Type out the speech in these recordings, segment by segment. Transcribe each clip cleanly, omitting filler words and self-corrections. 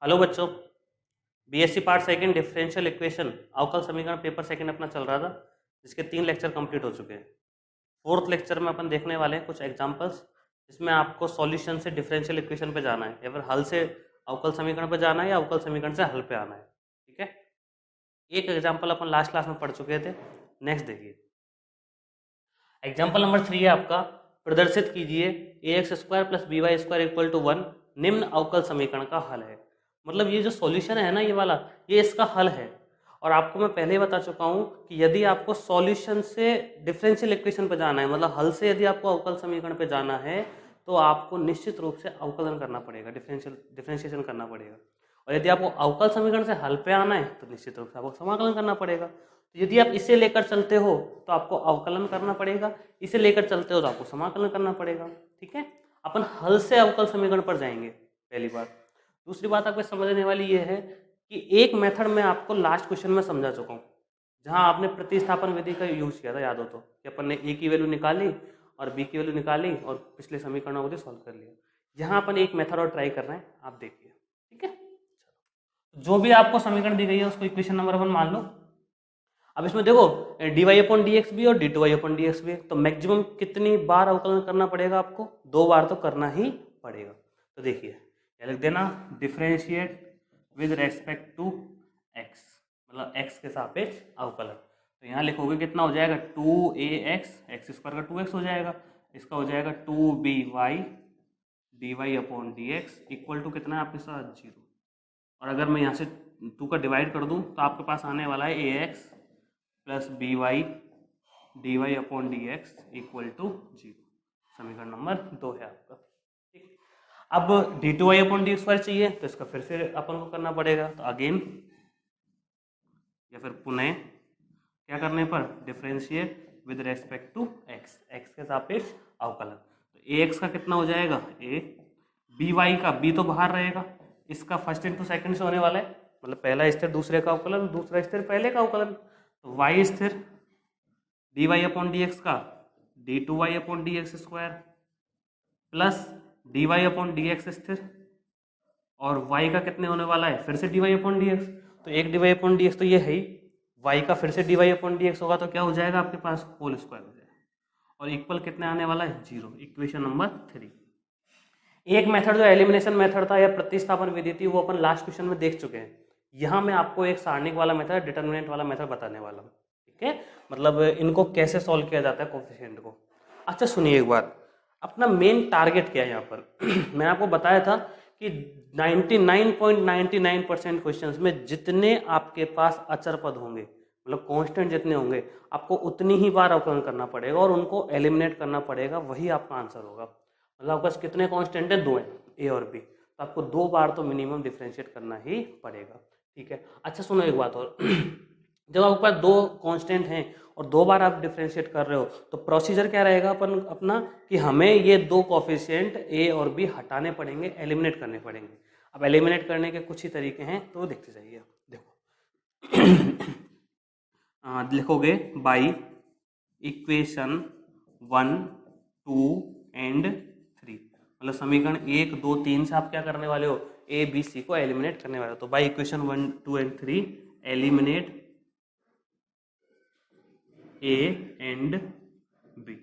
Hello बच्चों, BSc part second differential equation अवकल समीकरण पेपर सेकंड अपना चल रहा था, जिसके 3 लेक्चर कंप्लीट हो चुके हैं। फोर्थ लेक्चर में अपन देखने वाले हैं कुछ एग्जांपल्स, जिसमें आपको सॉल्यूशन से डिफरेंशियल इक्वेशन पे जाना है, या फिर हल से अवकल समीकरण पे जाना है, या अवकल समीकरण से हल पे आना है। ठीक है, एक एग्जाम्पल अपन लास्ट क्लास में पढ़ चुके थे। नेक्स्ट देखिए, एग्जाम्पल नंबर 3 है आपका। प्रदर्शित कीजिए a x square plus b y square equal to 1 निम्न अवकल समीकरण का हल है। मतलब ये जो सॉल्यूशन है ना, ये वाला, ये इसका हल है। और आपको मैं पहले ही बता चुका हूँ कि यदि आपको सॉल्यूशन से डिफरेंशियल इक्वेशन पे जाना है, मतलब हल से यदि आपको अवकल समीकरण पे जाना है, तो आपको निश्चित रूप से अवकलन करना पड़ेगा, डिफरेंशिएशन करना पड़ेगा। और यदि आपको अवकल समीकरण से हल पे आना है, तो निश्चित रूप से आपको समाकलन करना पड़ेगा। तो यदि आप इसे लेकर चलते हो तो आपको अवकलन करना पड़ेगा, इसे लेकर चलते हो तो आपको समाकलन करना पड़ेगा। ठीक है, अपन हल से अवकल समीकरण पर जाएंगे, पहली बात। दूसरी बात आपको समझने वाली ये है कि एक मेथड में आपको लास्ट क्वेश्चन में समझा चुका हूँ, जहां आपने प्रतिस्थापन विधि का यूज किया था, याद हो तो, कि अपन ने ए की वैल्यू निकाली और बी की वैल्यू निकाली और पिछले समीकरणों को सॉल्व कर लिया। यहाँ अपन एक मेथड और ट्राई कर रहे हैं, आप देखिए। ठीक है, जो भी आपको समीकरण दी गई है उसको इक्वेशन नंबर 1 मान लो। अब इसमें देखो, d y upon d x भी और d two y upon d x भी, तो मैक्सिमम कितनी बार अवकलन करना पड़ेगा आपको? 2 बार तो करना ही पड़ेगा। तो देखिए, क्या लिख देना, differentiate with respect to x, मतलब एक्स के सापेक्ष अवकलन। तो यहाँ लिखोगे कितना हो जाएगा, 2ax, एक्स स्क्वायर का 2x हो जाएगा, इसका हो जाएगा 2by dy upon dx equal to कितना है आपके साथ, 0। और अगर मैं यहाँ से 2 का डिवाइड कर दूँ तो आपके पास आने वाला है ax plus b y d y upon d x equal to 0। समीकरण नंबर 2 है आपका। ठीक, अब d two y upon d square चाहिए, तो इसका फिर से अपन को करना पड़ेगा। तो अगेन या फिर पुनः क्या करने पर, differentiate with respect to x, x के सापेक्ष अवकलन। तो ए एक्स का कितना हो जाएगा, ए, बी वाई का, बी तो बाहर रहेगा, इसका फर्स्ट इंटू सेकंड से होने वाला है, मतलब पहला स्थिर दूसरे का अवकलन, दूसरा स्थिर पहले का अवकलन। तो y स्थिर d y upon d x का d two y upon d x square plus d y upon d x स्थिर, और y का कितने होने वाला है, फिर से d y upon d x. तो एक d y upon d x तो ये है ही, y का फिर से d y upon d x होगा, तो क्या हो जाएगा आपके पास, होल स्क्वायर हो जाएगा। और इक्वल कितने आने वाला है, 0। Equation number 3। एक मेथड जो एलिमिनेशन मेथड था या प्रतिस्थापन विधि थी, वो अपन लास्ट क्वेश्चन में देख चुके हैं। यहाँ मैं आपको एक सारणिक वाला मेथड, डिटरमिनेंट वाला मेथड बताने वाला हूँ। ठीक है, मतलब इनको कैसे सॉल्व किया जाता है कोफिशिएंट को। अच्छा सुनिए एक बात, अपना मेन टारगेट क्या है यहाँ पर मैंने आपको बताया था कि 99.99% क्वेश्चंस में जितने आपके पास अचर पद होंगे, मतलब कांस्टेंट जितने होंगे, आपको उतनी ही बार अवकलन करना पड़ेगा और उनको एलिमिनेट करना पड़ेगा, वही आपका आंसर होगा। मतलब आपके पास कितने कांस्टेंट हैं, 2 हैं, ए और बी, तो आपको 2 बार तो मिनिमम डिफरेंशिएट करना ही पड़ेगा। ठीक है, अच्छा सुनो एक बात और जब आपके पास 2 कांस्टेंट हैं और 2 बार आप डिफरेंशिएट कर रहे हो, तो प्रोसीजर क्या रहेगा अपन अपना, कि हमें ये 2 कोफिशिएंट ए और बी हटाने पड़ेंगे, एलिमिनेट करने पड़ेंगे। अब एलिमिनेट करने के कुछ ही तरीके हैं, तो देखते जाइए। देखो लिखोगे बाई इक्वेशन 1, 2 एंड 3, मतलब समीकरण 1, 2, 3 से आप क्या करने वाले हो, ए बी सी को एलिमिनेट करने वाले हो। तो by equation 1, 2 and 3 eliminate a and b,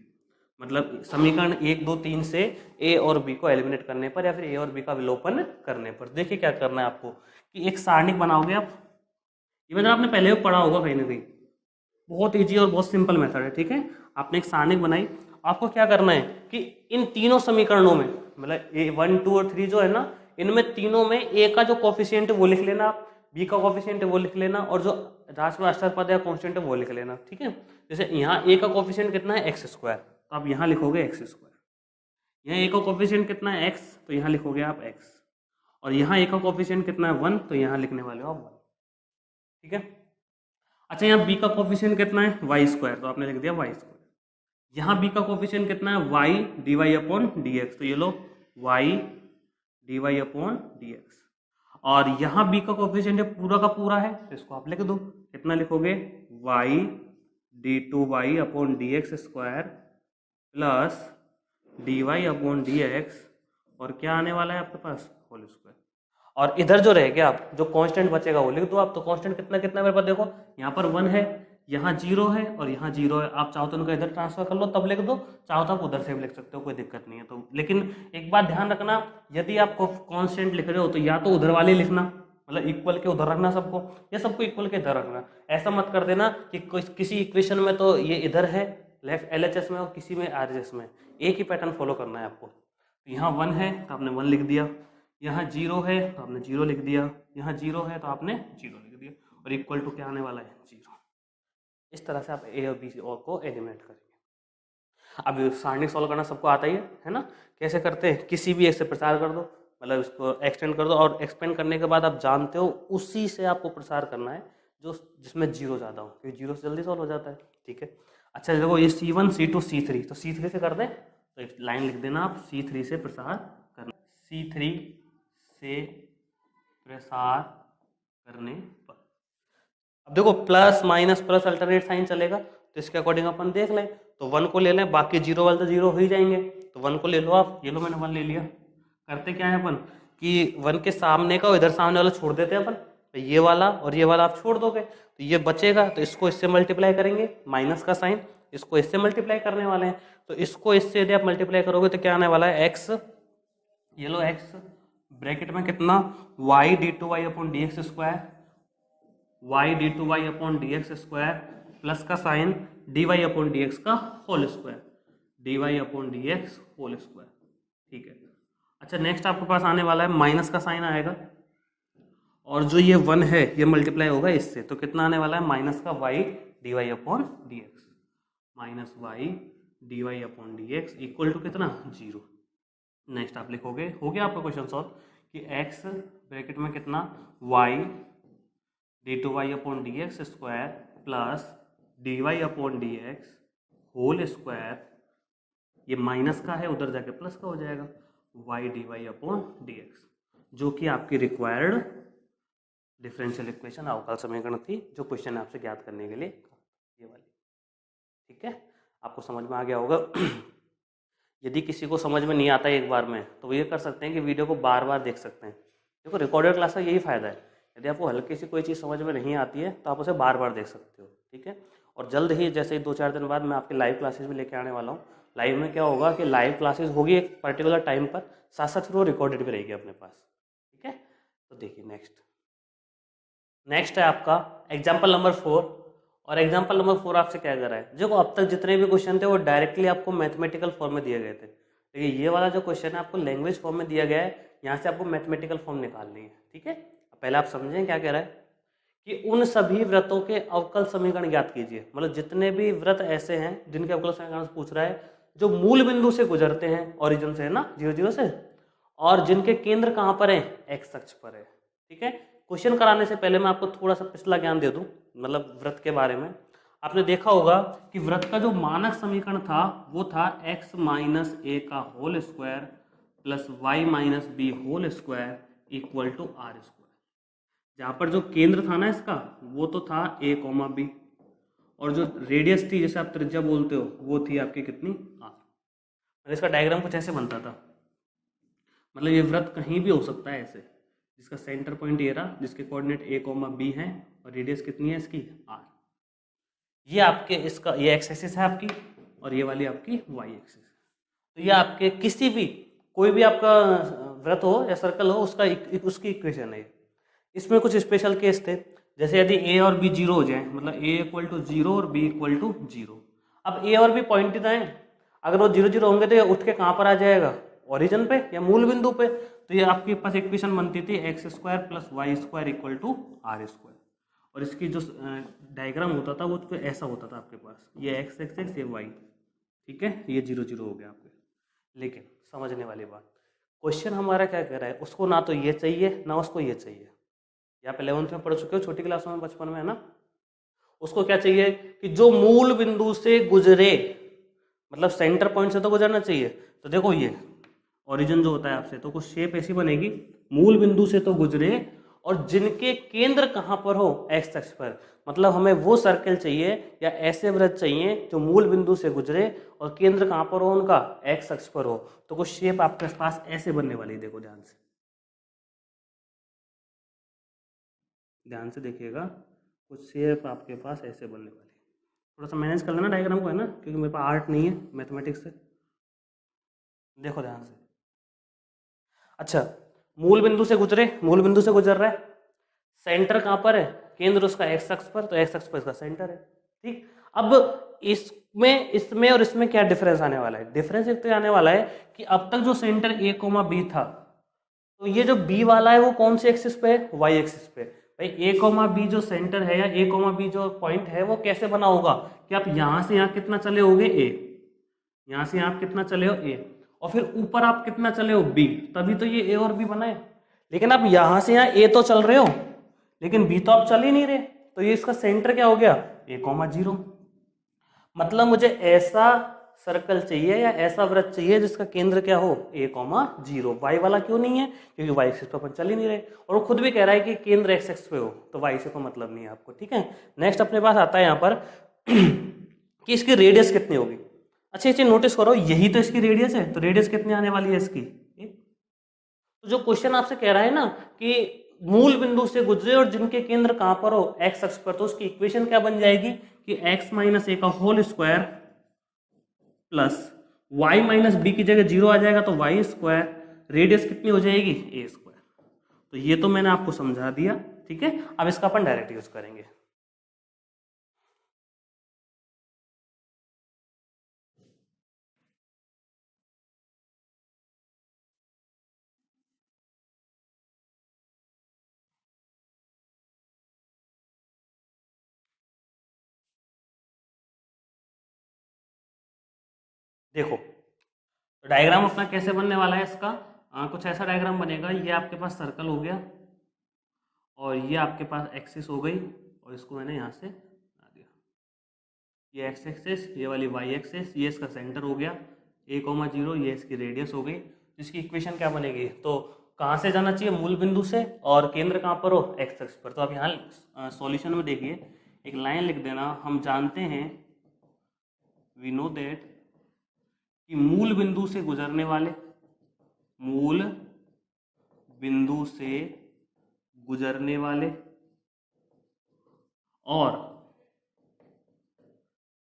मतलब समीकरण 1, 2, 3 से ए और बी को एलिमिनेट करने पर, या फिर ए और बी का विलोपन करने पर, देखिए क्या करना है आपको, कि एक सारणिक बनाओगे आप। ये मतलब आपने पहले भी पढ़ा होगा कहीं ना कहीं, बहुत इजी और बहुत सिंपल मेथड है। ठीक है, आपने एक सारणिक बनाई, आपको क्या करना है कि इन तीनों समीकरणों में, मतलब ए 1, 2 और 3 जो है ना, इनमें तीनों में ए का जो कोफिशिएंट है वो लिख लेना आप, बी का कोफिशिएंट है वो लिख लेना, और जो राशि में अक्षर पद है कांस्टेंट है वो लिख लेना। ठीक है, जैसे यहाँ ए का कोफिशिएंट कितना है, एक्स स्क्वायर, तो आप यहाँ लिखोगे एक्स स्क्वायर। यहाँ ए का कोफिशिएंट कितना है, एक्स, तो यहाँ लिखोगे आप एक्स। और यहाँ ए का कोफिशिएंट कितना है, 1, तो यहाँ लिखने वाले हो आप 1। ठीक है, अच्छा यहाँ बी का कोफिशिएंट कितना है, वाई स्क्वायर, तो आपने लिख दिया वाई स्क्वायर। यहाँ बी का कोफिशिएंट कितना है, y d y upon d x, तो ये लो y d y upon d x. और यहाँ बी का कोफिशिएंट पूरा का पूरा है, तो इसको आप लिख दो, कितना लिखोगे, y d two y upon d x square plus d y upon d x, और क्या आने वाला है आपके पास, होल स्क्वायर। और इधर जो रह गया आप जो कांस्टेंट बचेगा वो लिख दो आप। तो कांस्टेंट कितना कितना मेरे पास देखो, यहाँ पर 1 है, यहाँ 0 है और यहाँ 0 है। आप चाहो तो उनका इधर ट्रांसफर कर लो तब लिख दो, चाहो तो आप उधर से भी लिख सकते हो, कोई दिक्कत नहीं है। तो लेकिन एक बात ध्यान रखना, यदि आप कांस्टेंट लिख रहे हो तो या तो उधर वाले लिखना, मतलब इक्वल के उधर रखना सबको, या सबको इक्वल के इधर रखना। ऐसा मत कर देना कि किसी इक्वेशन में तो ये इधर है लेफ्ट LHS में और किसी में RHS में, एक ही पैटर्न फॉलो करना है आपको। यहाँ 1 है तो आपने 1 लिख दिया, यहाँ 0 है तो आपने 0 लिख दिया, यहाँ 0 है तो आपने 0 लिख दिया, और इक्वल टू क्या आने वाला है 0। इस तरह से आप A और B और को एलिमिनेट करेंगे। अब सारणी सॉल्व करना सबको आता ही है ना, कैसे करते हैं, किसी भी एक से प्रसार कर दो, मतलब इसको एक्सटेंड कर दो, और एक्सपेंड करने के बाद आप जानते हो उसी से आपको प्रसार करना है जो जिसमें 0 ज़्यादा हो, क्योंकि 0 से जल्दी सॉल्व हो जाता है। ठीक है, अच्छा देखो ये C1 C2 C3, तो C3 से कर दें तो एक लाइन लिख देना आप, C3 से प्रसार करना, C3 से प्रसार करने पर। अब देखो plus minus plus alternate sign चलेगा, तो इसके अकॉर्डिंग अपन देख लें। तो 1 को ले लें, बाकी 0 वाले तो 0 हो ही जाएंगे, तो 1 को ले लो आप, ये लो मैंने 1 ले लिया। करते क्या है अपन कि 1 के सामने का और इधर सामने वाला छोड़ देते हैं अपन, तो ये वाला और ये वाला आप छोड़ दोगे तो ये बचेगा, तो इसको इससे मल्टीप्लाई करेंगे, माइनस का साइन, इसको इससे मल्टीप्लाई करने वाले हैं, तो इसको इससे यदि आप मल्टीप्लाई करोगे तो क्या आने वाला है x, ये लो x ब्रैकेट में कितना y d2y upon dx square, y d2y upon dx square plus का साइन dy अपॉन dx का whole square, dy upon dx whole square. ठीक है, अच्छा नेक्स्ट आपके पास आने वाला है माइनस का साइन आएगा, और जो ये 1 है ये मल्टीप्लाई होगा इससे, तो कितना आने वाला है माइनस का y dy upon dx, minus y dy upon dx equal to कितना 0। नेक्स्ट आप लिखोगे, हो गया आपका क्वेश्चन सॉल्व, कि x ब्रैकेट में कितना y d2y upon dx square plus dy upon dx whole square, ये माइनस का है उधर जाके प्लस का हो जाएगा, y dy अपॉन dx, जो कि आपकी रिक्वायर्ड डिफरेंशियल इक्वेशन अवकल समीकरण थी, जो क्वेश्चन आपसे ज्ञात करने के लिए ये वाली। ठीक है, आपको समझ में आ गया होगा। यदि किसी को समझ में नहीं आता है एक बार में, तो वो ये कर सकते हैं कि वीडियो को बार बार देख सकते हैं। देखो रिकॉर्डेड क्लास का यही फायदा है, यदि आपको हल्की सी कोई चीज़ समझ में नहीं आती है तो आप उसे बार बार देख सकते हो। ठीक है, और जल्द ही जैसे ही 2-4 दिन बाद मैं आपके लाइव क्लासेस भी लेके आने वाला हूँ। लाइव में क्या होगा कि लाइव क्लासेस होगी एक पर्टिकुलर टाइम पर, साथ साथ फिर वो रिकॉर्डेड भी रहेगी अपने पास। ठीक है, तो देखिए नेक्स्ट है आपका एग्जाम्पल नंबर 4, और एग्जाम्पल नंबर 4 आपसे क्या कर रहा है, देखो अब तक जितने भी क्वेश्चन थे वो डायरेक्टली आपको मैथमेटिकल फॉर्म में दिए गए थे, लेकिन ये वाला जो क्वेश्चन है आपको लैंग्वेज फॉर्म में दिया गया है, यहाँ से आपको मैथमेटिकल फॉर्म निकालनी है। ठीक है, पहले आप समझें क्या कह रहा है कि उन सभी व्रतों के अवकल समीकरण ज्ञात कीजिए, मतलब जितने भी व्रत ऐसे हैं जिनके अवकल समीकरण पूछ रहा है, जो मूल बिंदु से गुजरते हैं, ओरिजिन से है ना 0 से, और जिनके केंद्र कहाँ पर है एक्स अक्ष पर है। ठीक है, क्वेश्चन कराने से पहले मैं आपको थोड़ा सा पिछला ज्ञान दे दूं, मतलब व्रत के बारे में। आपने देखा होगा कि व्रत का जो मानक समीकरण था वो था x माइनस ए का whole square plus y minus b whole square equal to r square. जहाँ पर जो केंद्र था ना इसका वो तो था a कॉमा बी, और जो रेडियस थी जैसे आप त्रिज्या बोलते हो वो थी आपकी कितनी r। इसका डायग्राम कुछ ऐसे बनता था, मतलब ये व्रत कहीं भी हो सकता है ऐसे, जिसका सेंटर पॉइंट ये रहा, जिसके कोऑर्डिनेट a कॉमा बी है और रेडियस कितनी है इसकी r। ये आपके इसका ये एक्स एक्सिस है आपकी, और ये वाली आपकी वाई एक्सिस। तो ये आपके किसी भी कोई भी आपका व्रत हो या सर्कल हो उसका उसकी इक्वेशन है। इसमें कुछ स्पेशल केस थे, जैसे यदि a और b 0 हो जाए, मतलब a इक्वल टू 0 और b इक्वल टू 0। अब a और b पॉइंटेड हैं, अगर वो 0-0 होंगे तो ये उठ के कहाँ पर आ जाएगा, ओरिजिन पे या मूल बिंदु पे। तो ये आपके पास इक्वेशन बनती थी x square plus y square equal to r square, और इसकी जो डायग्राम होता था वो तो ऐसा होता था आपके पास, ये एक्स एक्स एक्स ये वाई। ठीक है, ये 0-0 हो गया आपके। लेकिन समझने वाली बात, क्वेश्चन हमारा क्या कह रहा है, उसको ना तो ये चाहिए ना उसको ये चाहिए। या आप 11th में पढ़ चुके हो, छोटी क्लासों में बचपन में, है ना। उसको क्या चाहिए कि जो मूल बिंदु से गुजरे, मतलब सेंटर पॉइंट से तो गुजरना चाहिए। तो देखो ये ओरिजिन जो होता है आपसे, तो कुछ शेप ऐसी बनेगी, मूल बिंदु से तो गुजरे और जिनके केंद्र कहाँ पर हो एक्स अक्ष पर, मतलब हमें वो सर्कल चाहिए या ऐसे वृत्त चाहिए जो मूल बिंदु से गुजरे और केंद्र कहाँ पर हो उनका एक्स अक्ष पर हो। तो कुछ शेप आपके पास ऐसे बनने वाली, देखो ध्यान से, ध्यान से देखिएगा, कुछ शेप आपके पास ऐसे बनने वाली। थोड़ा सा मैनेज कर लेना डायग्राम को, है ना, क्योंकि मेरे पास आर्ट नहीं है मैथमेटिक्स से। देखो ध्यान से। अच्छा, मूल बिंदु से गुजरे, मूल बिंदु से गुजर रहा है, सेंटर कहाँ पर है, केंद्र उसका एक्स अक्ष पर, तो एक्स अक्ष पर इसका सेंटर है। ठीक, अब इसमें और इसमें क्या डिफरेंस आने वाला है? डिफरेंस एक तो आने वाला है कि अब तक जो सेंटर ए कोमा बी था, तो ये जो बी वाला है वो कौन से एक्सिस पे है? वाई एक्सिस पे। भाई ए कोमा बी जो सेंटर है या ए कोमा बी जो पॉइंट है वो कैसे बना होगा कि आप यहां से यहां कितना चले होगे ए, यहां से यहां कितना चले हो ए, और फिर ऊपर आप कितना चले हो बी, तभी तो ये ए और बी बना है। लेकिन आप यहां से यहां ए तो चल रहे हो लेकिन बी तो आप चल ही नहीं रहे, तो ये इसका सेंटर क्या हो गया? ए कोमा जीरो। मतलब मुझे ऐसा सर्कल चाहिए या ऐसा वृत्त चाहिए जिसका केंद्र क्या हो? ए कोमा जीरो। वाई वाला क्यों नहीं है? क्योंकि वाई एक्सिस पे अपन चल ही नहीं रहे, और वो खुद भी कह रहा है कि केंद्र एक्स एक्सिस पे हो, तो वाई से तो मतलब नहीं है आपको। ठीक है, नेक्स्ट अपने पास आता है यहाँ पर कि इसकी रेडियस कितनी होगी। अच्छा, ये चीज नोटिस करो, यही तो इसकी रेडियस है, तो रेडियस कितनी आने वाली है इसकी? तो जो क्वेश्चन आपसे कह रहा है ना कि मूल बिंदु से गुजरे और जिनके केंद्र कहां पर हो? एक्स अक्ष पर, तो उसकी इक्वेशन क्या बन जाएगी कि एक्स माइनस ए का whole square plus y minus b की जगह जीरो आ जाएगा, तो वाई स्क्वायर, रेडियस कितनी हो जाएगी? ए स्क्वायर। तो ये तो मैंने आपको समझा दिया। ठीक है, अब इसका अपन डायरेक्ट यूज करेंगे। देखो, तो डायग्राम अपना कैसे बनने वाला है इसका? कुछ ऐसा डायग्राम बनेगा, ये आपके पास सर्कल हो गया और ये आपके पास एक्सिस हो गई, और इसको मैंने यहाँ से बना दिया, ये एक्स एक्सिस, ये वाली वाई एक्सिस, ये इसका सेंटर हो गया ए कोमा जीरो, ये इसकी रेडियस हो गई। इसकी इक्वेशन क्या बनेगी? तो कहाँ से जाना चाहिए? मूल बिंदु से, और केंद्र कहाँ पर हो? एक्स अक्ष पर। तो आप यहाँ सॉल्यूशन में देखिए, एक लाइन लिख देना, हम जानते हैं, वी नो दैट, कि मूल बिंदु से गुजरने वाले, मूल बिंदु से गुजरने वाले और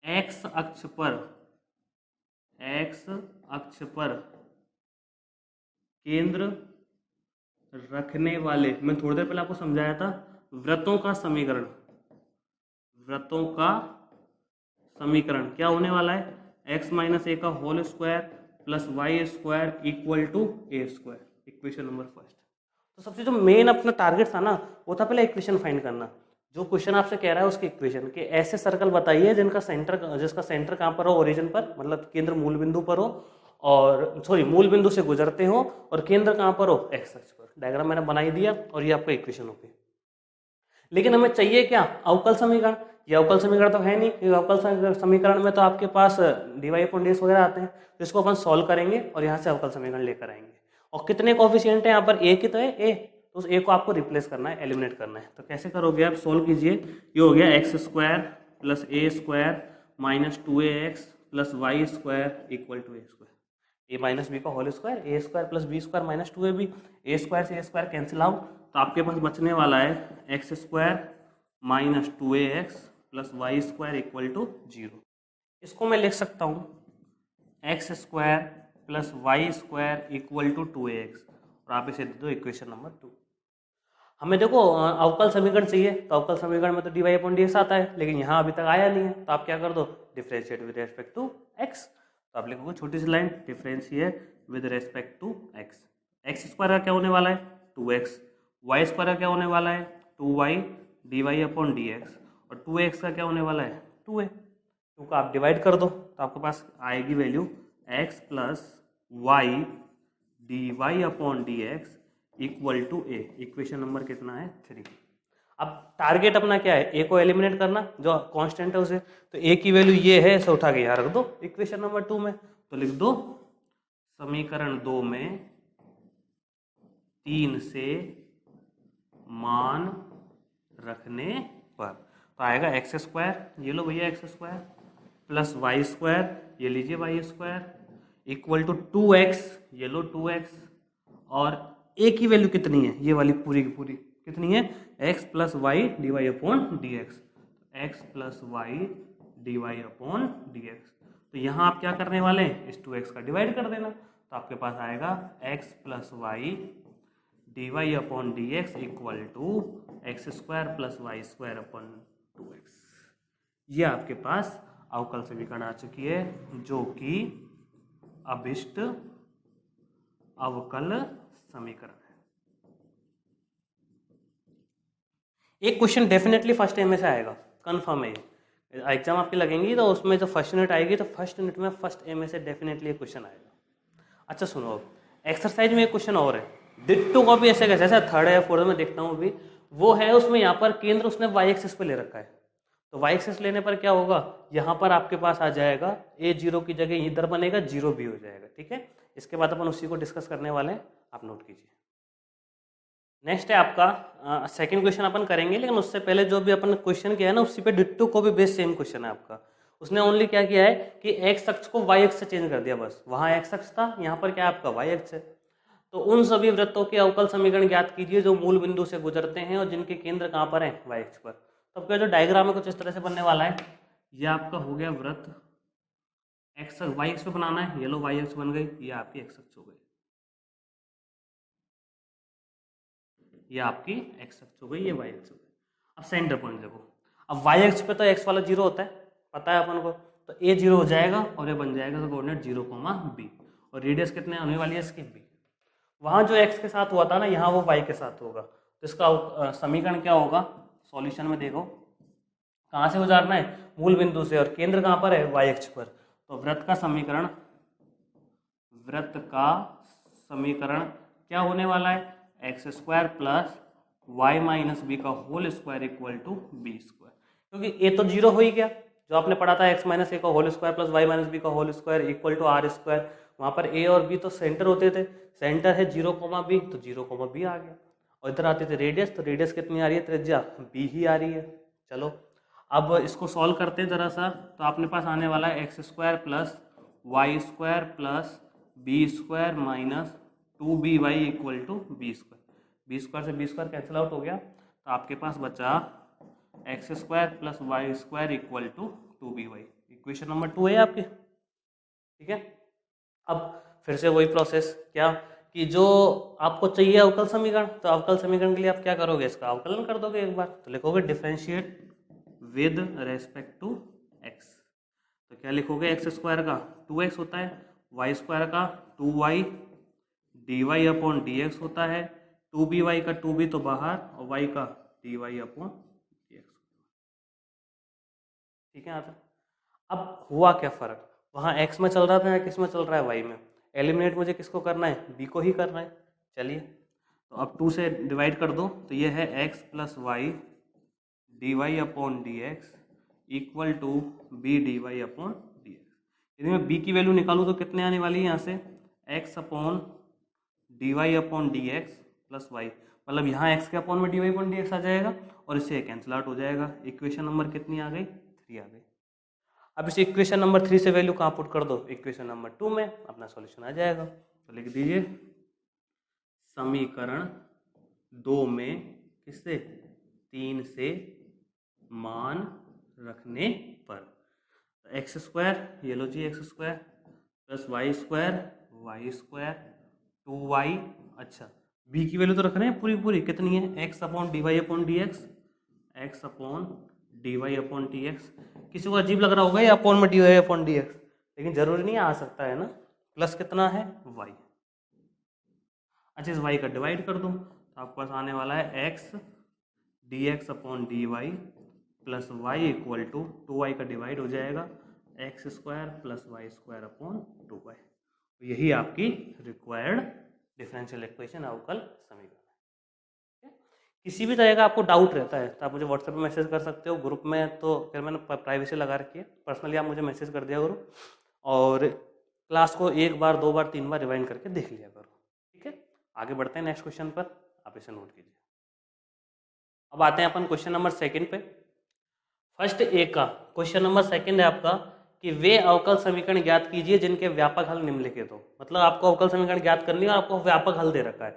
एक्स अक्ष पर, एक्स अक्ष पर केंद्र रखने वाले, मैं थोड़ी देर पहले आपको समझाया था, वृत्तों का समीकरण, वृत्तों का समीकरण क्या होने वाला है? एक्स माइनस ए का whole square plus y square equal to a square, equation number first. तो सबसे जो मेन अपना टारगेट था ना, वो था पहले इक्वेशन फाइंड करना। जो क्वेश्चन आपसे कह रहा है उसकी इक्वेशन के ऐसे सर्कल बताइए जिसका सेंटर कहाँ पर हो? ओरिजिन पर, मतलब केंद्र मूल बिंदु पर हो, और सॉरी मूल बिंदु से गुजरते हो, और केंद्र कहाँ पर हो? एक्स अक्ष पर। डायग्राम मैंने बना ही दिया और ये आपका इक्वेशन हो गई। लेकिन हमें चाहिए क्या? अवकल समीकरण। ये अवकल समीकरण तो है नहीं, क्योंकि अवकल समीकरण में तो आपके पास dy अपॉन dx वगैरह आते हैं, तो इसको अपन सॉल्व करेंगे और यहाँ से अवकल समीकरण लेकर आएंगे। और कितने कोफिशिएंट हैं यहाँ पर? ए की तो है ए, तो उस ए को आपको रिप्लेस करना है, एलिमिनेट करना है। तो कैसे करोगे आप? सोल्व कीजिए। ये हो गया x square plus a square minus 2ax plus y square equal to a square, a minus b का whole square, a square plus b square minus 2ab, a square से ए स्क्वायर कैंसिल आउट, तो आपके पास बचने वाला है x square minus 2ax plus y square equal to 0। इसको मैं लिख सकता हूँ x square plus y square equal to 2ax, और आप इसे दे दो इक्वेशन नंबर 2। हमें देखो अवकल समीकरण चाहिए, तो अवकल समीकरण में तो dy अपॉन dx आता है, लेकिन यहाँ अभी तक आया नहीं है, तो आप क्या कर दो? Differentiate with respect to x। तो आप लिखोगे छोटी सी line, differentiate with respect to x। X square का क्या होने वाला है? 2x। वाई स्क्वायर का क्या होने वाला है? 2y dy अपॉन dx, और 2x का क्या होने वाला है? 2a। क्योंकि आप डिवाइड कर दो तो आपके पास आएगी value x plus y d y upon d x equal to a. Equation number कितना है? 3। अब टारगेट अपना क्या है? ए को एलिमिनेट करना, जो कांस्टेंट है उसे, तो ए की वैल्यू ये है, इसे उठा के यहाँ रख दो इक्वेशन नंबर 2 में। तो लिख दो समीकरण 2 में 3 से मान रखने पर, तो आएगा एक्स स्क्वायर, ये लो भैया x square, plus y square, ये लीजिए Y square, equal to 2x, ये लो 2x, और ए की वैल्यू कितनी है? ये वाली पूरी की पूरी कितनी है, x plus y d y upon d x, x plus y d y upon d x. तो यहाँ आप क्या करने वाले हैं, इस 2x का डिवाइड कर देना, तो आपके पास आएगा x plus y d y upon d x equal to x square plus y square upon 2x। ये आपके पास अवकल समीकरण आ चुकी है जो कि अभिष्ट अवकल समीकरण है। एक क्वेश्चन डेफिनेटली फर्स्ट में से आएगा, कंफर्म है। एग्जाम आपकी लगेंगी तो उसमें जो फर्स्ट यूनिट आएगी तो फर्स्ट यूनिट में फर्स्ट में से डेफिनेटली एक क्वेश्चन आएगा। अच्छा सुनो, अब एक्सरसाइज में एक क्वेश्चन और है, डिट्टो का भी ऐसे कैसे, ऐसा थर्ड है फोर्थ में देखता हूँ अभी, वो है उसमें यहाँ पर केंद्र उसने वाई एक्सिस पे ले रखा है। तो वाई एक्सिस लेने पर क्या होगा, यहाँ पर आपके पास आ जाएगा ए जीरो की जगह इधर बनेगा जीरो भी हो जाएगा। ठीक है, इसके बाद अपन उसी को डिस्कस करने वाले हैं, आप नोट कीजिए। नेक्स्ट है आपका सेकंड क्वेश्चन अपन करेंगे, लेकिन उससे पहले जो भी अपन क्वेश्चन किया है ना उसी पे डिट्टो को भी बेस सेम क्वेश्चन है आपका। उसने ओनली क्या किया है कि एक्स अक्ष को वाई अक्ष से चेंज कर दिया, बस वहाँ एक्स अक्ष था, यहाँ पर क्या आपका वाई अक्ष है। तो उन सभी वृत्तों के अवकल समीकरण ज्ञात कीजिए जो मूल बिंदु से गुजरते हैं और जिनके केंद्र कहाँ पर है, वाई अक्ष पर। तो आपका जो डायग्राम है कुछ इस तरह से बनने वाला है, ये आपका हो गया वृत्त, एक्स वाई अक्ष पे बनाना है, ये लो वाई अक्ष बन गई, ये आपकी एक्स अक्ष हो गई, ये आपकी एक्स अक्ष हो गई, ये वाई अक्ष हो गई। अब सेंटर पॉइंट देखो, अब वाई अक्ष पे तो एक्स वाला जीरो होता है, पता है अपन को, तो ए जीरो हो जाएगा और ये बन जाएगा कोऑर्डिनेट 0, बी, और रेडियस कितने होने वाली है इसकी, बी। वहाँ जो एक्स के साथ हुआ था ना, यहाँ वो वाई के साथ होगा। तो इसका समीकरण क्या होगा, सॉल्यूशन में देखो कहाँ से गुजारना है, मूल बिंदु से, और केंद्र कहाँ पर है, वाई अक्ष पर। तो वृत्त का समीकरण क्या होने वाला है, x square plus y minus b का whole square equal to b square, क्योंकि ए तो जीरो हो ही गया, जो आपने पढ़ा था एक्स माइनस ए का whole square plus y minus b का whole square equal to r square. वहाँ पर ए और बी तो सेंटर होते थे, सेंटर है 0, बी, तो 0, बी आ गया। और इधर आते थे रेडियस, तो रेडियस कितनी आ रही है, त्रिज्या बी ही आ रही है। चलो अब इसको सॉल्व करते हैं जरा सा, तो अपने पास आने वाला है x square plus y square plus b square minus 2by equal to b square. B square से बी स्क्वायर कैंसिल आउट हो गया, तो आपके पास बचा x square plus y square equal to 2by। Equation number 2 है आपकी। ठीक है, अब फिर से वही प्रोसेस, क्या कि जो आपको चाहिए अवकल समीकरण, तो अवकल समीकरण के लिए आप क्या करोगे, इसका अवकलन कर दोगे एक बार, तो लिखोगे differentiate with respect to x. तो क्या लिखोगे, एक्स स्क्वायर का 2x होता है, वाई स्क्वायर का 2y dy अपॉन dx होता है, 2by का 2b तो बाहर और y का dy अपॉन dx। ठीक है, आता अब हुआ क्या फर्क, वहाँ x में चल रहा था या किस में चल रहा है, y में। एलिमिनेट मुझे किसको करना है, b को ही करना है। चलिए तो अब 2 से डिवाइड कर दो, तो ये है x plus y d y upon d x equal to b d y upon d x. यदि मैं b की वैल्यू निकालूँ तो कितने आने वाली है यहाँ से, x upon d y upon d x plus y, मतलब यहाँ x के अपॉन में d y upon d x आ जाएगा और इससे कैंसिल आउट हो जाएगा। इक्वेशन नंबर कितनी आ गई, 3 आ गई। अब इस इक्वेशन नंबर 3 से वैल्यू कहाँ पुट कर दो, इक्वेशन नंबर 2 में, अपना सॉल्यूशन आ जाएगा। तो लिख दीजिए समीकरण 2 में किससे, 3 से मान रखने पर एक्स स्क्वायर, ये लो जी x square plus y square 2y। अच्छा b की वैल्यू तो रख रहे हैं पूरी पूरी, कितनी है, x upon d y upon d x, x upon d y upon d x. किसी को अजीब लग रहा होगा ये अपॉन में d y upon d x, लेकिन जरूरी नहीं आ सकता है ना, प्लस कितना है y। अच्छा इस y का डिवाइड कर दो, तो आपके पास आने वाला है x d x upon d y plus y equal to 2y का डिवाइड हो जाएगा x square plus y square upon 2y। यही आपकी रिक्वायर्ड डिफरेंशियल इक्वेशन अवकल समीकरण है। किसी भी तरह का आपको डाउट रहता है तो आप मुझे व्हाट्सएप पे मैसेज कर सकते हो, ग्रुप में तो फिर मैंने प्राइवेसी लगा रखी है, पर्सनली आप मुझे मैसेज कर दिया करो और क्लास को 1 बार 2 बार 3 बार रिवाइंड करके देख लिया करो। ठीक है, आगे बढ़ते हैं नेक्स्ट क्वेश्चन पर, आप इसे नोट कीजिए। अब आते हैं अपन क्वेश्चन नंबर 2 पे। फर्स्ट ए का क्वेश्चन नंबर 2 है आपका कि वे अवकल समीकरण ज्ञात कीजिए जिनके व्यापक हल निम्नलिखित हो। मतलब आपको अवकल समीकरण ज्ञात करनी है और आपको व्यापक हल दे रखा है।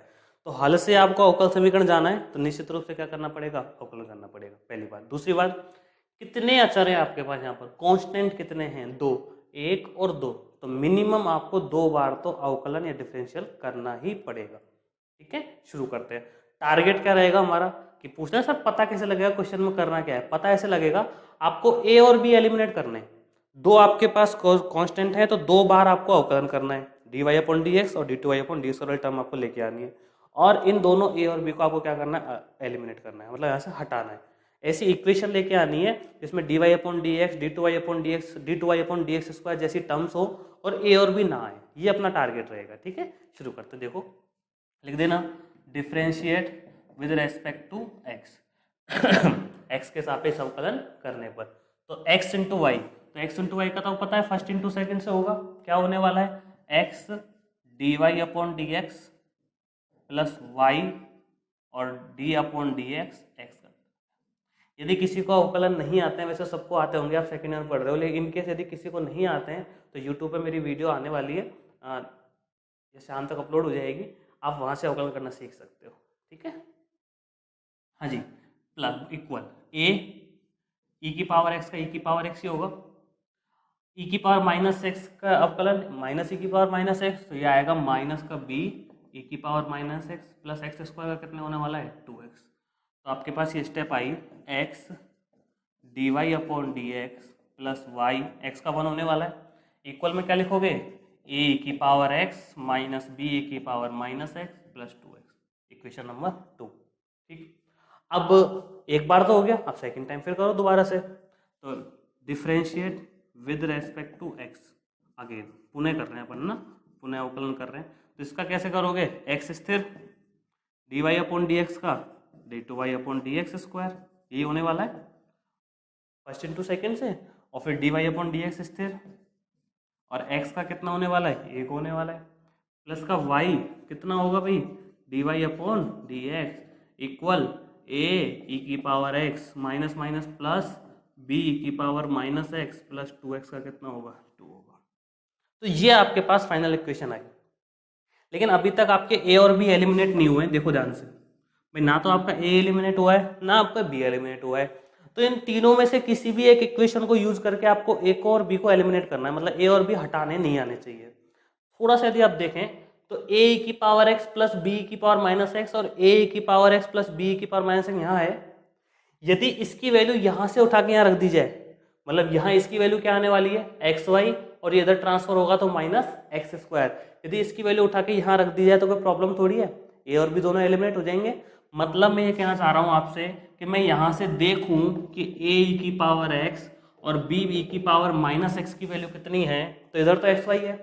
तो हल से आपको अवकल समीकरण जाना है तो निश्चित रूप से क्या करना पड़ेगा, अवकलन करना पड़ेगा, पहली बात। दूसरी बात, कितने अचर हैं आपके पास यहाँ पर, कांस्टेंट कितने हैं, दो, एक और दो, तो मिनिमम आपको 2 बार तो अवकलन या डिफरेंशियल करना ही पड़ेगा। ठीक है, शुरू करते हैं। टारगेट क्या रहेगा हमारा कि पूछना है सर पता कैसे लगेगा, क्वेश्चन में करना क्या है, पता ऐसे लगेगा आपको ए और बी एलिमिनेट करने हैं। दो आपके पास कांस्टेंट है तो 2 बार आपको अवकलन करना है, d y upon d x और d two y upon d x वाली टर्म आपको लेके आनी है, और इन दोनों ए और बी को आपको क्या करना है, एलिमिनेट करना है, मतलब यहाँ से हटाना है। ऐसी इक्वेशन लेके आनी है जिसमें d y upon d x, d two y upon d x, d two y upon d x square जैसी टर्म्स हो और ए और बी ना आए, ये अपना टारगेट रहेगा। ठीक है, शुरू करते, देखो लिख देना, differentiate with respect to x x के सापेक्ष अवकलन करने पर, तो x इंटू वाई, तो x इंटू वाई का तो पता है फर्स्ट इंटू सेकंड से होगा, क्या होने वाला है, x d y upon d x plus y और d upon d x x. यदि किसी को अवकलन नहीं आते हैं, वैसे सबको आते होंगे, आप सेकंड ईयर पढ़ रहे हो, लेकिन इनकेस यदि किसी को नहीं आते हैं तो यूट्यूब पे मेरी वीडियो आने वाली है, ये शाम तक अपलोड हो जाएगी, आप वहाँ से अवकलन करना सीख सकते हो। ठीक है, हाँ जी, प्लस इक्वल ए ई की पावर एक्स का ई की पावर एक्स ही होगा, ई की पावर माइनस एक्स का अवकलन माइनस ई की पावर माइनस एक्स, तो ये आएगा माइनस का बी ई की power minus x plus x square का कितने होने वाला है, 2x। तो आपके पास ये स्टेप आई, x d y upon d x plus y, x का 1 होने वाला है, इक्वल में क्या लिखोगे, ए की पावर एक्स माइनस बी ए की power minus x plus 2x, equation number 2। ठीक, अब एक बार तो हो गया, अब सेकंड टाइम फिर करो दोबारा से, तो differentiate with respect to x, again पुनः कर रहे हैं अपन ना, पुनः अवकलन कर रहे हैं, तो इसका कैसे करोगे, एक्स स्थिर d y upon d x का d two y upon d x square, यही होने वाला है फर्स्ट इंटू सेकेंड से, और फिर d y upon d x स्थिर, और एक्स का कितना होने वाला है, 1 होने वाला है, प्लस का वाई कितना होगा भाई, d y upon d x equal a e की power x minus minus plus b e की power minus x plus 2x का कितना होगा, 2 होगा। तो ये आपके पास फाइनल इक्वेशन आई, लेकिन अभी तक आपके ए और बी एलिमिनेट नहीं हुए, देखो ध्यान से भाई, ना तो आपका ए एलिमिनेट हुआ है ना आपका बी एलिमिनेट हुआ है, तो इन तीनों में से किसी भी एक इक्वेशन को यूज करके आपको ए को और बी को एलिमिनेट करना है, मतलब ए और बी हटाने नहीं आने चाहिए। थोड़ा सा यदि आप देखें तो ए की पावर एक्स प्लस बी की पावर माइनस एक्स और ए की पावर एक्स प्लस बी की पावर माइनस एक्स यहाँ है, यदि इसकी वैल्यू यहाँ से उठा के यहाँ रख दी जाए, मतलब यहाँ इसकी वैल्यू क्या आने वाली है, एक्स वाई, और ये इधर ट्रांसफर होगा तो माइनस एक्स स्क्वायर, यदि इसकी वैल्यू उठा के यहाँ रख दी जाए तो कोई प्रॉब्लम थोड़ी है, ए और बी दोनों एलिमिनेट हो जाएंगे। मतलब मैं ये कहना चाह रहा हूँ आपसे कि मैं यहाँ से देखूँ कि ए की पावर एक्स और बी की पावर माइनस एक्स की वैल्यू कितनी है, तो इधर तो एक्स वाई है,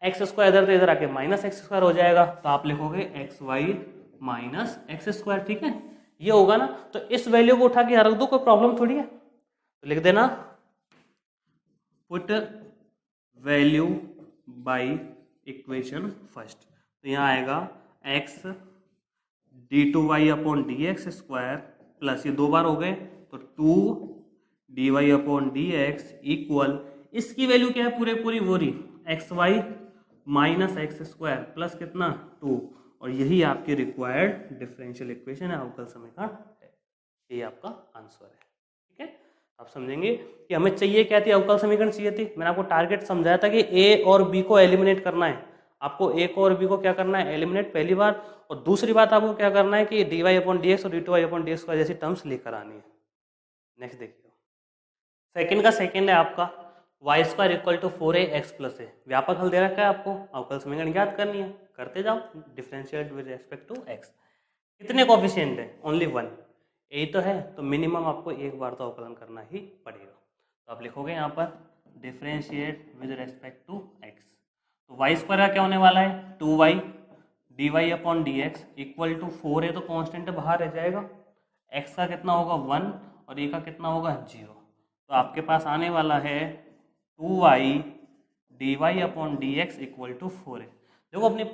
एक्स स्क्वायर इधर तो इधर आके माइनस एक्स स्क्वायर हो जाएगा, तो आप लिखोगे x y minus x square. ठीक है, ये होगा ना, तो इस वैल्यू को उठा के यहाँ रख दो, कोई प्रॉब्लम थोड़ी है, तो लिख देना put value by equation first, तो यहाँ आएगा x d two y upon d x square plus ये 2 बार हो गए तो 2 d y upon d x equal, इसकी वैल्यू क्या है पूरे पूरी वो रही x y minus x square plus कितना 2, और यही आपकी रिक्वायर्ड डिफरेंशियल इक्वेशन है, अवकल समीकरण है, ये आपका आंसर है। ठीक है, आप समझेंगे कि हमें चाहिए क्या थी, अवकल समीकरण चाहिए थी, मैंने आपको टारगेट समझाया था कि ए और बी को एलिमिनेट करना है, आपको ए को और बी को क्या करना है, एलिमिनेट पहली बार, और दूसरी बात आपको क्या करना है कि d y upon d x और d two y upon d x जैसी टर्म्स लेकर आनी है। नेक्स्ट देखिए, सेकंड का सेकंड है आपका y square equal to 4a x plus a, व्यापक हल दे रखा है आपको, अवकल समीकरण ज्ञात करनी है, करते जाओ, differentiate with respect to x, कितने कोफिशिएंट है, ओनली 1, ए तो है, तो मिनिमम आपको एक बार तो अवकलन करना ही पड़ेगा, तो आप लिखोगे यहाँ पर differentiate with respect to x, तो वाई स्क्वायर का क्या होने वाला है, 2y d y upon d x equal to 4a, तो कॉन्स्टेंट बाहर रह जाएगा, x का कितना होगा 1 और a का कितना होगा 0, तो आपके पास आने वाला है 2y d y upon d x equal to 4a। देखो अपनी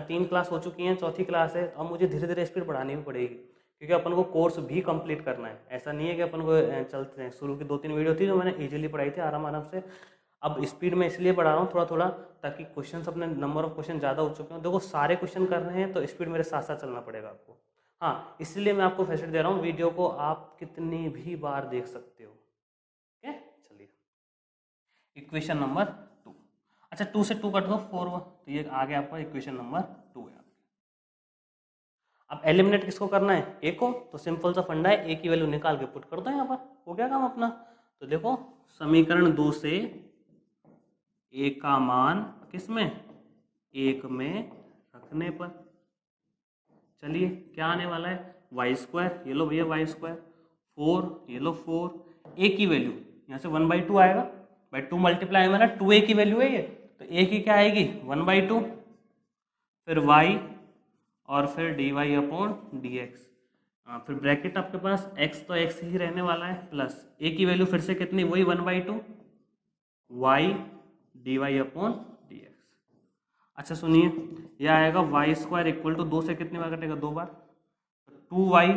3 क्लास हो चुकी हैं, चौथी क्लास है, तो अब मुझे धीरे धीरे स्पीड बढ़ानी भी पड़ेगी, क्योंकि अपन को कोर्स भी कंप्लीट करना है, ऐसा नहीं है कि अपन को चलते हैं, शुरू की 2-3 वीडियो थी जो मैंने इजीली पढ़ाई थी आराम आराम से, अब स्पीड में इसलिए बढ़ा रहा हूँ थोड़ा थोड़ा, ताकि क्वेश्चन अपने नंबर ऑफ क्वेश्चन ज़्यादा हो चुके हैं। देखो सारे क्वेश्चन कर रहे हैं तो स्पीड मेरे साथ साथ चलना पड़ेगा आपको। हाँ, इसलिए मैं आपको फैसिलिटी दे रहा हूँ, वीडियो को आप कितनी भी बार देख सकते हो। ठीक है, चलिए इक्वेशन नंबर 2। अच्छा 2 से 2 कट दो 4, तो ये आ गया आपका इक्वेशन नंबर 2 है। अब एलिमिनेट किसको करना है, ए को, तो सिंपल सा फंडा है, ए की वैल्यू निकाल के पुट कर दो यहाँ पर, हो गया काम अपना। तो देखो समीकरण 2 से ए का मान किसमें, 1 में रखने पर चलिए क्या आने वाला है, वाई स्क्वायर, ये लो भैया वाई स्क्वायर, 4 ये लो 4, ए की वैल्यू यहाँ से 1/2 आएगा, बाई 2 मल्टीप्लाई मेरा 2a की वैल्यू है ये, तो a की क्या आएगी 1/2, फिर y और फिर dy/dx, फिर ब्रैकेट आपके पास x तो x ही रहने वाला है, प्लस a की वैल्यू फिर से कितनी, वही 1/2 y dy/dx। अच्छा सुनिए, यह आएगा वाई स्क्वायर इक्वल टू 2 से कितनी बार कटेगा, 2 बार, 2y,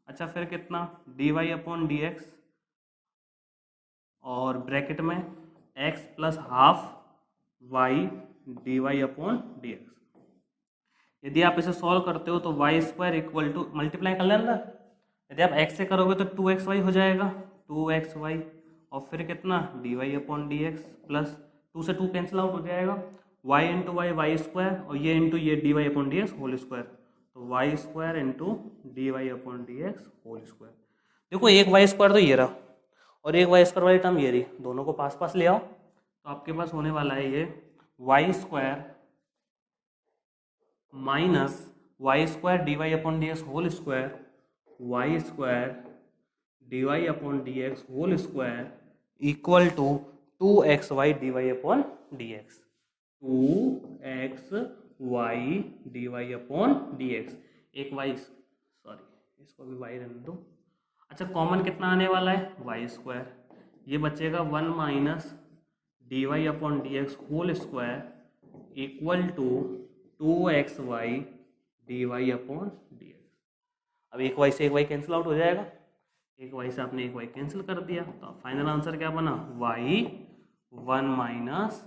अच्छा फिर कितना dy/dx, और ब्रैकेट में x plus half y dy/dx। यदि आप इसे सॉल्व करते हो तो y square equal to, multiply कर लेना, यदि आप x से करोगे तो 2xy हो जाएगा, 2xy, और फिर कितना dy/dx, प्लस 2 से 2 कैंसिल आउट हो जाएगा, y into y y square, और ये इंटू ये dy/dx होल स्क्वायर, तो y square into dy/dx whole square. देखो एक वाई स्क्वायर तो ये रहा और एक वाई स्क्वायर वाली टर्म ये रही, दोनों को पास पास ले आओ, तो आपके पास होने वाला है ये y square minus y square dy/dx whole square, y square dy/dx whole square equal to 2xy dy/dx, 2xy dy/dx, एक y, सॉरी इसको भी y रहने दो। अच्छा कॉमन कितना आने वाला है, वाई स्क्वायर, ये बचेगा 1 minus dy/dx whole square equal to 2xy dy/dx। अब एक y से एक y कैंसिल आउट हो जाएगा, एक y से आपने एक y कैंसिल कर दिया, तो फाइनल आंसर क्या बना, y 1 minus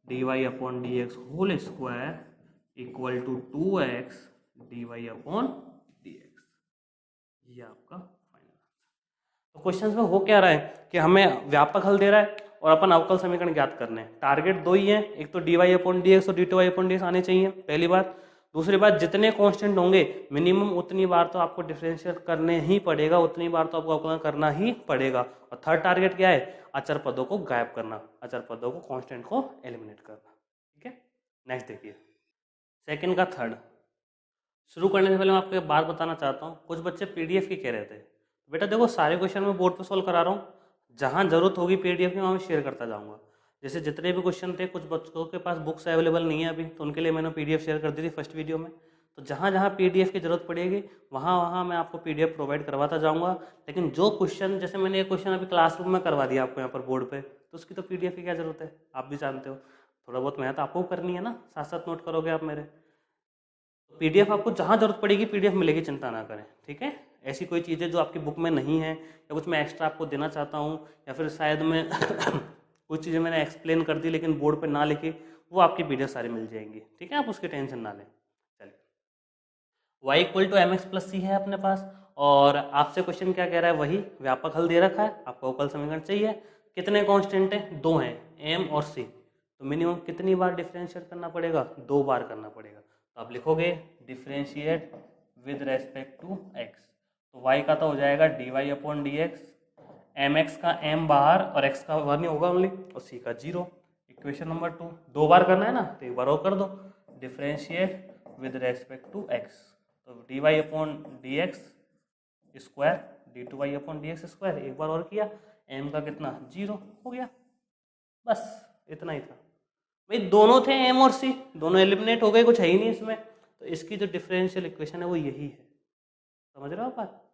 dy/dx whole square equal to 2x dy/dx। ये आपका फाइनल। तो क्वेश्चंस में हो क्या रहा है कि हमें व्यापक हल दे रहा है और अपन अवकल समीकरण ज्ञात करने हैं। टारगेट दो ही है, एक तो dy/dx और dy/dx आने चाहिए, पहली बात। दूसरी बात, जितने कांस्टेंट होंगे मिनिमम उतनी बार तो आपको डिफरेंशिएट करने ही पड़ेगा, उतनी बार तो आपको अवकलन करना ही पड़ेगा। और थर्ड टारगेट क्या है, अचर पदों को गायब करना, अचर पदों को, कांस्टेंट को एलिमिनेट करना। ठीक है, नेक्स्ट देखिए सेकंड का थर्ड। शुरू करने से पहले मैं आपको एक बात बताना चाहता हूँ, कुछ बच्चे पीडीएफ की कह रहे थे। बेटा देखो सारे क्वेश्चन मैं बोर्ड पे सॉल्व करा रहा हूँ, जहाँ जरूरत होगी पीडीएफ की वहाँ मैं शेयर करता जाऊँगा। जैसे जितने भी क्वेश्चन थे, कुछ बच्चों के पास बुक्स अवेलेबल नहीं है अभी, तो उनके लिए मैंने पीडीएफ शेयर कर दी थी फर्स्ट वीडियो में। तो जहाँ जहाँ पीडीएफ की जरूरत पड़ेगी वहाँ वहाँ मैं आपको पीडीएफ प्रोवाइड करवाता जाऊँगा। लेकिन जो क्वेश्चन, जैसे मैंने एक क्वेश्चन अभी क्लासरूम में करवा दिया आपको यहाँ पर बोर्ड पर, तो उसकी तो पीडीएफ की क्या जरूरत है, आप भी जानते हो। थोड़ा बहुत मेहनत आपको करनी है ना, साथ साथ नोट करोगे आप मेरे। पीडीएफ आपको जहाँ जरूरत पड़ेगी पीडीएफ मिलेगी, चिंता ना करें। ठीक है, ऐसी कोई चीज़ें जो आपकी बुक में नहीं है या कुछ मैं एक्स्ट्रा आपको देना चाहता हूँ, या फिर शायद मैं कुछ चीज़ें मैंने एक्सप्लेन कर दी लेकिन बोर्ड पे ना लिखी, वो आपकी पीडीएफ सारी मिल जाएंगी। ठीक है, आप उसकी टेंशन ना लें। चलिए y equal to mx plus c है अपने पास, और आपसे क्वेश्चन क्या कह रहा है, वही व्यापक हल दे रखा है, आपको अवकल समीकरण चाहिए। कितने कॉन्स्टेंट हैं, 2 हैं, m और c। तो मिनिमम कितनी बार डिफरेंशिएट करना पड़ेगा, 2 बार करना पड़ेगा। तो आप लिखोगे differentiate with respect to x, तो y का तो हो जाएगा dy/dx, mx का m बाहर और x का 1 ही होगा ओनली, और c का 0। इक्वेशन नंबर 2, 2 बार करना है ना, तो एक बार और कर दो, differentiate with respect to x, तो dy/dx स्क्वायर d2y/dx स्क्वायर, एक बार और किया, m का कितना 0 हो गया, बस इतना ही था भाई। दोनों थे m और c, दोनों एलिमिनेट हो गए, कुछ है ही नहीं इसमें। तो इसकी जो डिफरेंशियल इक्वेशन है वो यही है, समझ रहे हो आप बात।